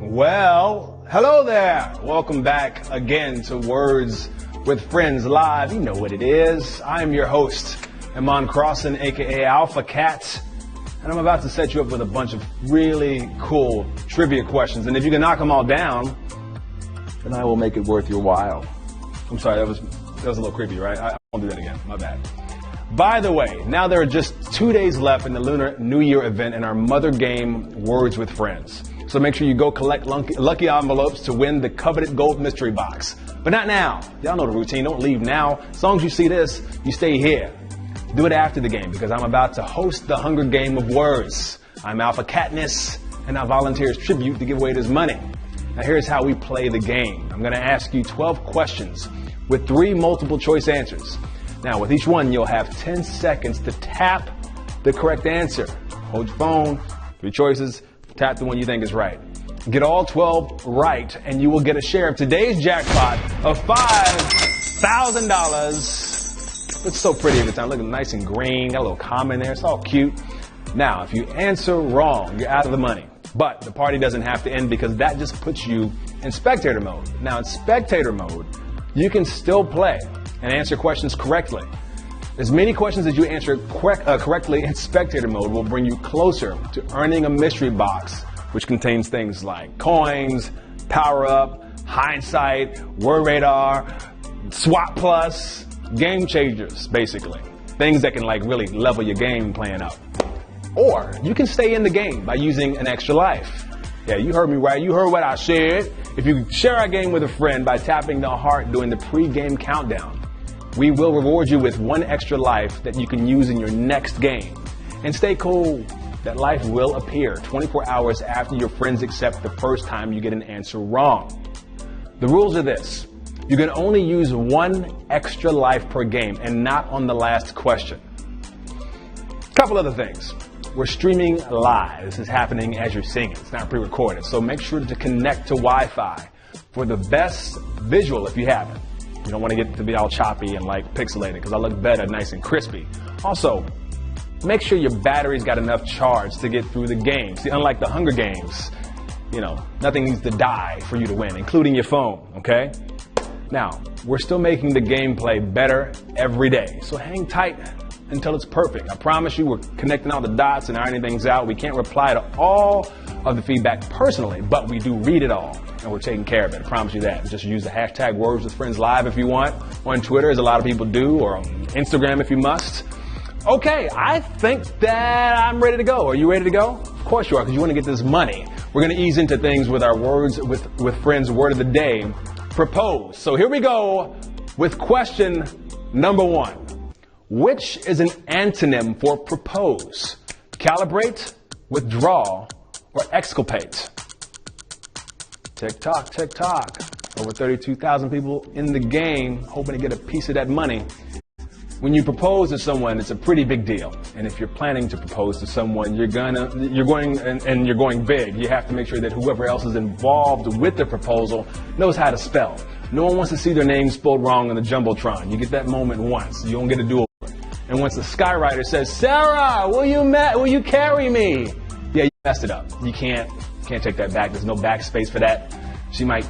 Well, hello there. Welcome back again to Words with Friends Live. You know what it is. I'm your host, Iman Crossan, aka Alpha Cat, and I'm about to set you up with a bunch of really cool trivia questions. And if you can knock them all down, then I will make it worth your while. I'm sorry, that was a little creepy, right? I won't do that again. My bad. By the way, now there are just 2 days left in the Lunar New Year event in our mother game, Words with Friends. So make sure you go collect lucky envelopes to win the coveted gold mystery box. But not now. Y'all know the routine. Don't leave now. As long as you see this, you stay here. Do it after the game because I'm about to host the Hunger Game of Words. I'm Alpha Katniss, and I volunteer as tribute to give away this money. Now here's how we play the game. I'm going to ask you 12 questions with 3 multiple choice answers. Now with each one, you'll have 10 seconds to tap the correct answer. Hold your phone, 3 choices. Tap the one you think is right. Get all 12 right, and you will get a share of today's jackpot of $5,000. Looks so pretty every time. Looking nice and green. Got a little comma in there. It's all cute. Now, if you answer wrong, you're out of the money. But the party doesn't have to end because that just puts you in spectator mode. Now, in spectator mode, you can still play and answer questions correctly. As many questions as you answer correctly in spectator mode will bring you closer to earning a mystery box, which contains things like coins, power up, hindsight, word radar, SWAT plus, game changers, basically. Things that can really level your game playing up. Or you can stay in the game by using an extra life. Yeah, you heard me right. You heard what I said. If you share our game with a friend by tapping the heart during the pre-game countdown, we will reward you with 1 extra life that you can use in your next game. And stay cool. That life will appear 24 hours after your friends accept the first time you get an answer wrong. The rules are this. You can only use 1 extra life per game and not on the last question. A couple other things. We're streaming live. This is happening as you're singing. It's not pre-recorded. So make sure to connect to Wi-Fi for the best visual if you have it. You don't want to get to be all choppy and pixelated because I look better nice and crispy. Also, make sure your battery's got enough charge to get through the game. See, unlike the Hunger Games, nothing needs to die for you to win, including your phone, okay? Now, we're still making the gameplay better every day, so hang tight until it's perfect. I promise you we're connecting all the dots and ironing things out. We can't reply to all of the feedback personally, but we do read it all, and we're taking care of it. I promise you that. Just use the hashtag Words with Friends Live if you want, on Twitter, as a lot of people do, or on Instagram if you must. Okay, I think that I'm ready to go. Are you ready to go? Of course you are, because you want to get this money. We're going to ease into things with our Words with Friends word of the day, propose. So here we go with question number 1. Which is an antonym for propose? Calibrate, withdraw, or exculpate? Tick tock, tick tock. Over 32,000 people in the game hoping to get a piece of that money. When you propose to someone, it's a pretty big deal. And if you're planning to propose to someone, you're going big. You have to make sure that whoever else is involved with the proposal knows how to spell. No one wants to see their name spelled wrong on the Jumbotron. You get that moment once. You don't get a do-over. And once the skywriter says, "Sarah, will you carry me?" Yeah, you messed it up. You can't take that back. There's no backspace for that. She might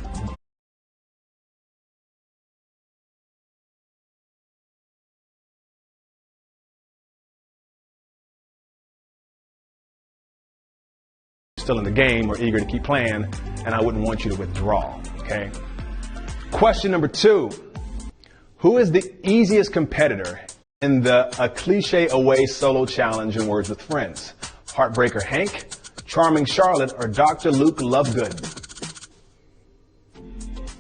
still in the game or eager to keep playing, and I wouldn't want you to withdraw, okay? Question number 2. Who is the easiest competitor in the A Cliche Away solo challenge in Words with Friends? Heartbreaker Hank, Charming Charlotte, or Dr. Luke Lovegood?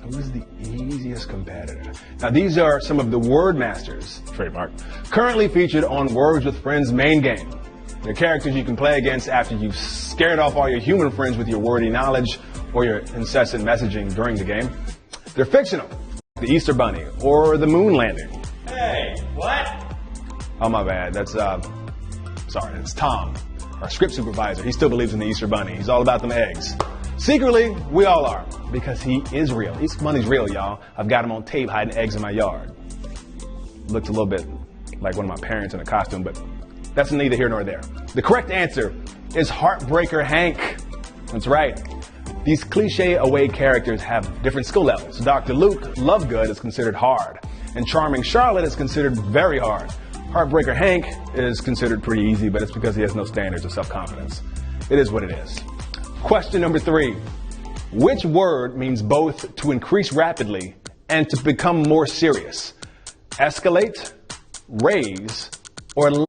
Who is the easiest competitor? Now, these are some of the word masters, trademark, currently featured on Words with Friends main game. They're characters you can play against after you've scared off all your human friends with your wordy knowledge or your incessant messaging during the game. They're fictional. The Easter Bunny or the moon landing. Hey, what? Oh, my bad. That's Tom, our script supervisor. He still believes in the Easter Bunny. He's all about them eggs. Secretly, we all are, because he is real. Easter Bunny's real, y'all. I've got him on tape hiding eggs in my yard. Looks a little bit like one of my parents in a costume, but that's neither here nor there. The correct answer is Heartbreaker Hank. That's right. These cliche away characters have different skill levels. Dr. Luke Lovegood is considered hard, and Charming Charlotte is considered very hard. Heartbreaker Hank is considered pretty easy, but it's because he has no standards of self-confidence. It is what it is. Question number 3. Which word means both to increase rapidly and to become more serious? Escalate, raise, or lift?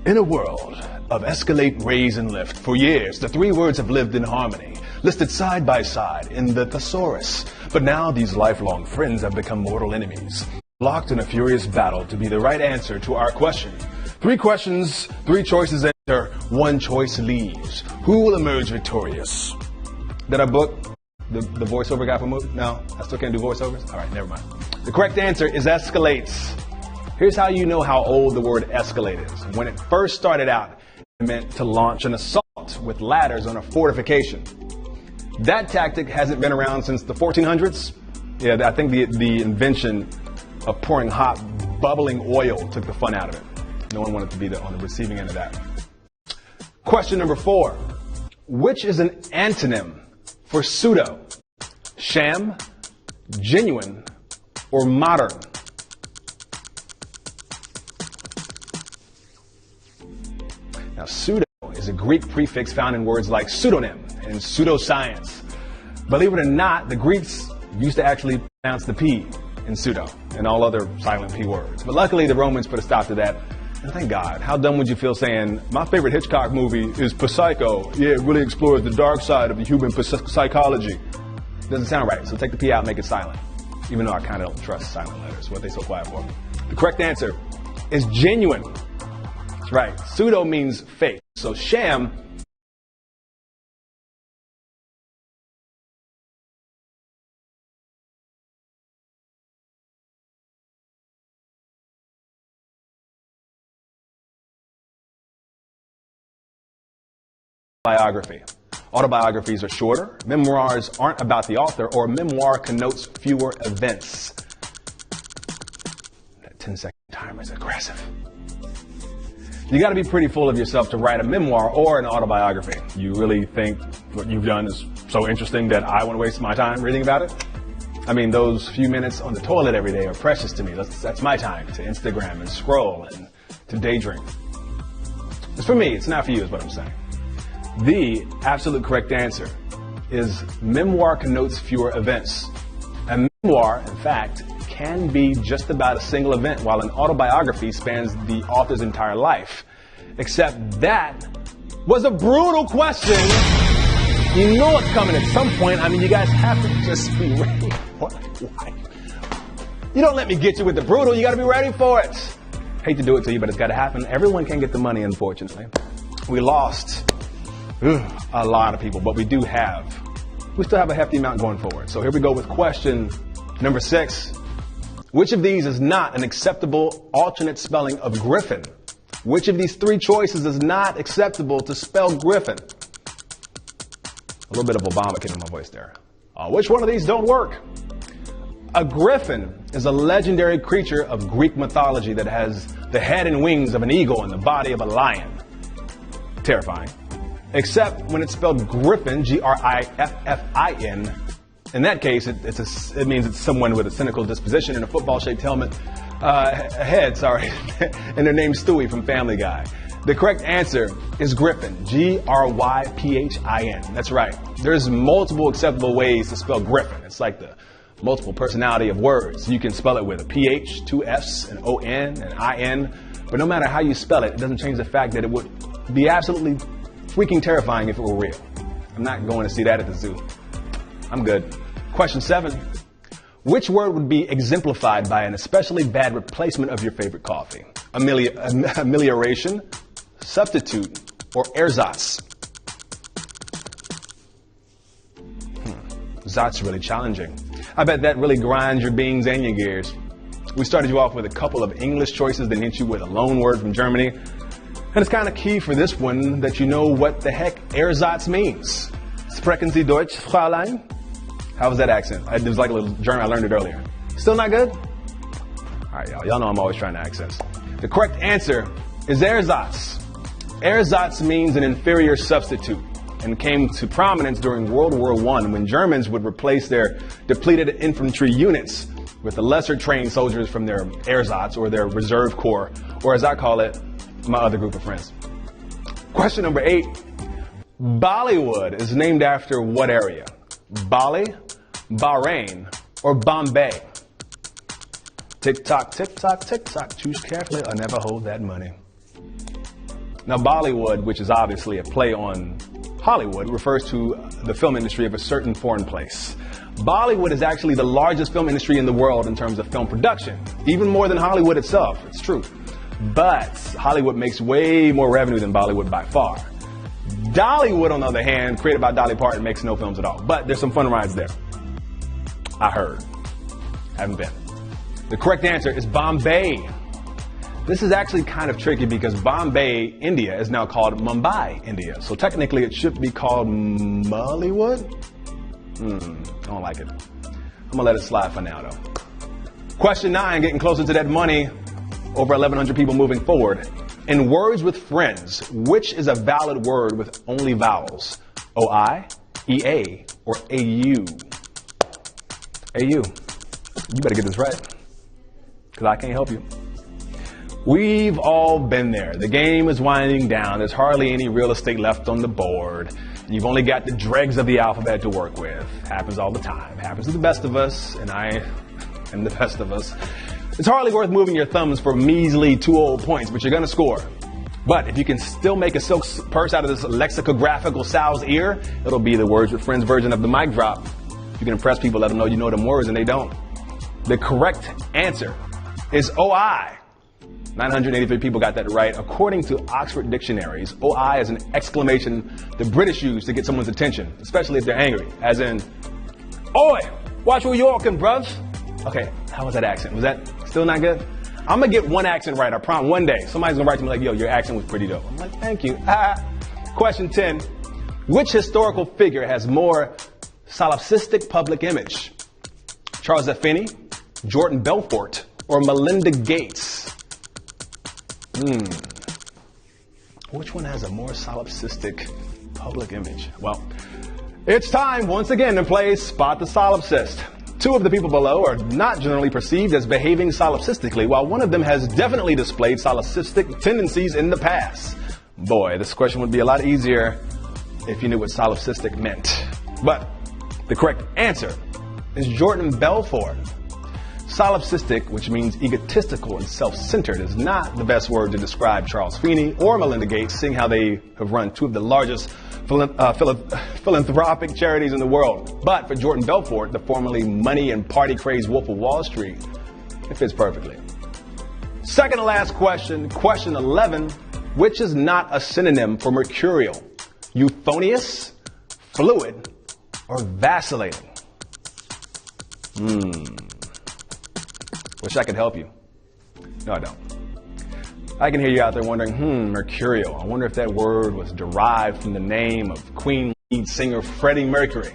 In a world of escalate, raise, and lift, for years, the 3 words have lived in harmony, listed side by side in the thesaurus. But now these lifelong friends have become mortal enemies, locked in a furious battle to be the right answer to our question. 3 questions, 3 choices enter, 1 choice leaves. Who will emerge victorious? Did I book the voiceover guy for movie? No, I still can't do voiceovers? All right, never mind. The correct answer is escalates. Here's how you know how old the word escalate is. When it first started out, it meant to launch an assault with ladders on a fortification. That tactic hasn't been around since the 1400s. Yeah, I think the invention of pouring hot, bubbling oil took the fun out of it. No one wanted to be on the receiving end of that. Question number 4. Which is an antonym for pseudo? Sham, genuine, or modern? Now, pseudo is a Greek prefix found in words like pseudonym and pseudoscience. Believe it or not, the Greeks used to actually pronounce the P in pseudo and all other silent P words. But luckily, the Romans put a stop to that. And thank God. How dumb would you feel saying, my favorite Hitchcock movie is Psycho? Yeah, it really explores the dark side of the human psychology. Doesn't sound right. So take the P out and make it silent. Even though I kind of don't trust silent letters. What are they so quiet for? The correct answer is genuine. That's right. Pseudo means fake. So sham biography. Autobiographies are shorter. Memoirs aren't about the author, or a memoir connotes fewer events. That 10-second timer is aggressive. You got to be pretty full of yourself to write a memoir or an autobiography. You really think what you've done is so interesting that I want to waste my time reading about it? I mean, those few minutes on the toilet every day are precious to me. That's my time to Instagram and scroll and to daydream. It's for me, it's not for you, is what I'm saying. The absolute correct answer is memoir connotes fewer events. A memoir, in fact, can be just about a single event, while an autobiography spans the author's entire life. Except that was a brutal question. You know it's coming at some point. I mean, you guys have to just be ready for it. You don't let me get you with the brutal. You got to be ready for it. Hate to do it to you, but it's got to happen. Everyone can't get the money, unfortunately. We lost a lot of people, but we still have a hefty amount going forward. So here we go with question number 6. Which of these is not an acceptable alternate spelling of Griffin? Which of these 3 choices is not acceptable to spell Griffin? A little bit of Obama came in my voice there. Which one of these don't work? A griffin is a legendary creature of Greek mythology that has the head and wings of an eagle and the body of a lion. Terrifying. Except when it's spelled Griffin, Griffin. In that case, it means it's someone with a cynical disposition and a football-shaped head, and their name's Stewie from Family Guy. The correct answer is Griffin, Gryphin. That's right. There's multiple acceptable ways to spell Griffin. It's like the multiple personality of words. You can spell it with a PH, 2 Fs, an ON, an IN, but no matter how you spell it, it doesn't change the fact that it would be absolutely freaking terrifying if it were real. I'm not going to see that at the zoo. I'm good. Question 7. Which word would be exemplified by an especially bad replacement of your favorite coffee? Amelioration, substitute, or ersatz? Zat's really challenging. I bet that really grinds your beans and your gears. We started you off with a couple of English choices, then hit you with a loan word from Germany. And it's kind of key for this one that you know what the heck ersatz means. Sprechen Sie Deutsch, Fräulein? How was that accent? It was like a little German. I learned it earlier. Still not good? All right, y'all. Y'all know I'm always trying to accents. The correct answer is ersatz. Ersatz means an inferior substitute and came to prominence during World War I when Germans would replace their depleted infantry units with the lesser trained soldiers from their ersatz or their reserve corps, or as I call it, my other group of friends. Question number 8. Bollywood is named after what area? Bali, Bahrain, or Bombay? Tick tock, tick tock, tick tock. Choose carefully or never hold that money. Now, Bollywood, which is obviously a play on Hollywood, refers to the film industry of a certain foreign place. Bollywood is actually the largest film industry in the world in terms of film production, even more than Hollywood itself. It's true. But Hollywood makes way more revenue than Bollywood by far. Dollywood, on the other hand, created by Dolly Parton, makes no films at all. But there's some fun rides there. I heard. Haven't been. The correct answer is Bombay. This is actually kind of tricky because Bombay, India, is now called Mumbai, India. So technically it should be called Mollywood. I don't like it. I'm going to let it slide for now, though. Question 9, getting closer to that money. Over 1,100 people moving forward. In words with friends, which is a valid word with only vowels? OI, EA, or AU? AU. You better get this right, because I can't help you. We've all been there. The game is winding down. There's hardly any real estate left on the board. You've only got the dregs of the alphabet to work with. Happens all the time. Happens to the best of us, and I am the best of us. It's hardly worth moving your thumbs for measly 2 old points, but you're going to score. But if you can still make a silk purse out of this lexicographical sow's ear, it'll be the Words with Friends version of the mic drop. You can impress people, let them know you know them words, and they don't. The correct answer is OI. 983 people got that right. According to Oxford dictionaries, OI is an exclamation the British use to get someone's attention, especially if they're angry. As in, "Oi, watch where you're walking, bruv." Okay, how was that accent? Was that still not good? I'm going to get one accent right, I promise. One day, somebody's going to write to me like, "Yo, your accent was pretty dope." I'm like, "Thank you." Question 10. Which historical figure has more solipsistic public image? Charles F. Finney, Jordan Belfort, or Melinda Gates? Which one has a more solipsistic public image? Well, it's time once again to play Spot the Solipsist. Two of the people below are not generally perceived as behaving solipsistically, while one of them has definitely displayed solipsistic tendencies in the past. Boy, this question would be a lot easier if you knew what solipsistic meant. But the correct answer is Jordan Belfort. Solipsistic, which means egotistical and self-centered, is not the best word to describe Charles Feeney or Melinda Gates, seeing how they have run two of the largest philanthropic charities in the world. But for Jordan Belfort, the formerly money and party-crazed Wolf of Wall Street, it fits perfectly. Second to last question, question 11, which is not a synonym for mercurial? Euphonious, fluid, or vacillating? Wish I could help you. No, I don't. I can hear you out there wondering, mercurial. I wonder if that word was derived from the name of Queen lead singer Freddie Mercury.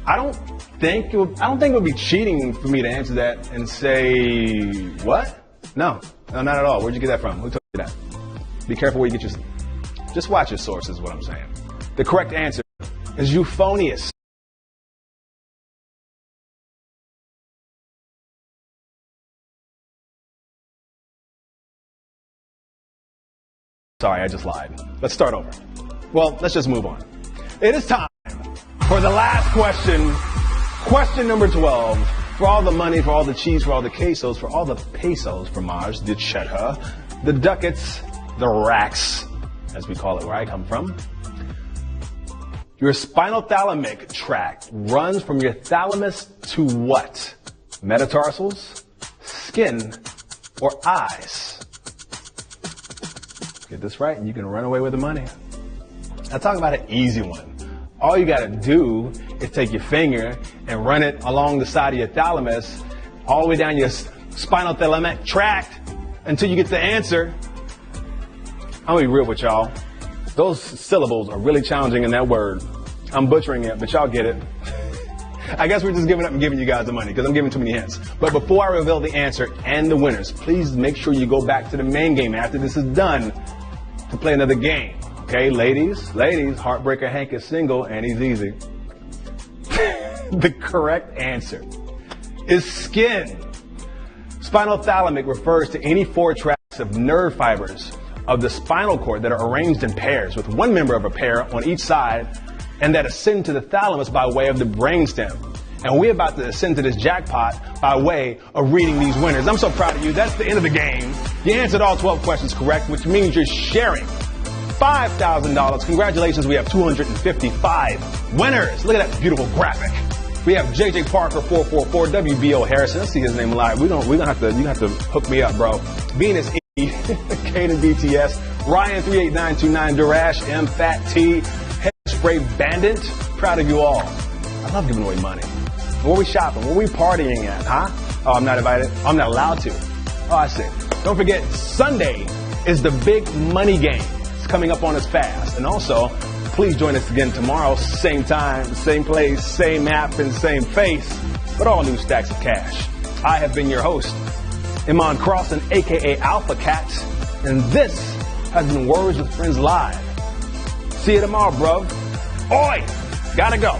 I don't think it would be cheating for me to answer that and say, what? No, not at all. Where'd you get that from? Who told you that? Be careful where you get your... Just watch your sources, is what I'm saying. The correct answer is euphonious. Sorry, I just lied. Let's start over. Well, let's just move on. It is time for the last question. Question number 12. For all the money, for all the cheese, for all the quesos, for all the pesos, fromage, the cheddar, the ducats, the racks, as we call it where I come from. Your spinothalamic tract runs from your thalamus to what? Metatarsals, skin, or eyes? Get this right and you can run away with the money. Now talking about an easy one. All you gotta do is take your finger and run it along the side of your thalamus, all the way down your spinothalamic tract until you get the answer. I'm gonna be real with y'all. Those syllables are really challenging in that word. I'm butchering it, but y'all get it. I guess we're just giving up and giving you guys the money because I'm giving too many hints. But before I reveal the answer and the winners, please make sure you go back to the main game after this is done to play another game. Okay, ladies, Heartbreaker Hank is single and he's easy. The correct answer is skin. Spinothalamic refers to any four tracts of nerve fibers of the spinal cord that are arranged in pairs with one member of a pair on each side and that ascend to the thalamus by way of the brainstem. And we're about to ascend to this jackpot by way of reading these winners. I'm so proud of you. That's the end of the game. You answered all 12 questions correct, which means you're sharing $5,000. Congratulations, we have 255 winners. Look at that beautiful graphic. We have JJ Parker 444, WBO Harrison. I see his name live. You have to hook me up, bro. Venus E, Kaden BTS, Ryan 38929, Durash M, Fat T, Head Spray Bandit. Proud of you all. I love giving away money. Where we shopping? Where we partying at, huh? Oh, I'm not invited. I'm not allowed to. Oh, I see. Don't forget, Sunday is the big money game. It's coming up on us fast. And also, please join us again tomorrow, same time, same place, same app, and same face, but all new stacks of cash. I have been your host, Iman Crossan, aka Alpha Cat, and this has been Words with Friends Live. See you tomorrow, bro. Oi! Gotta go.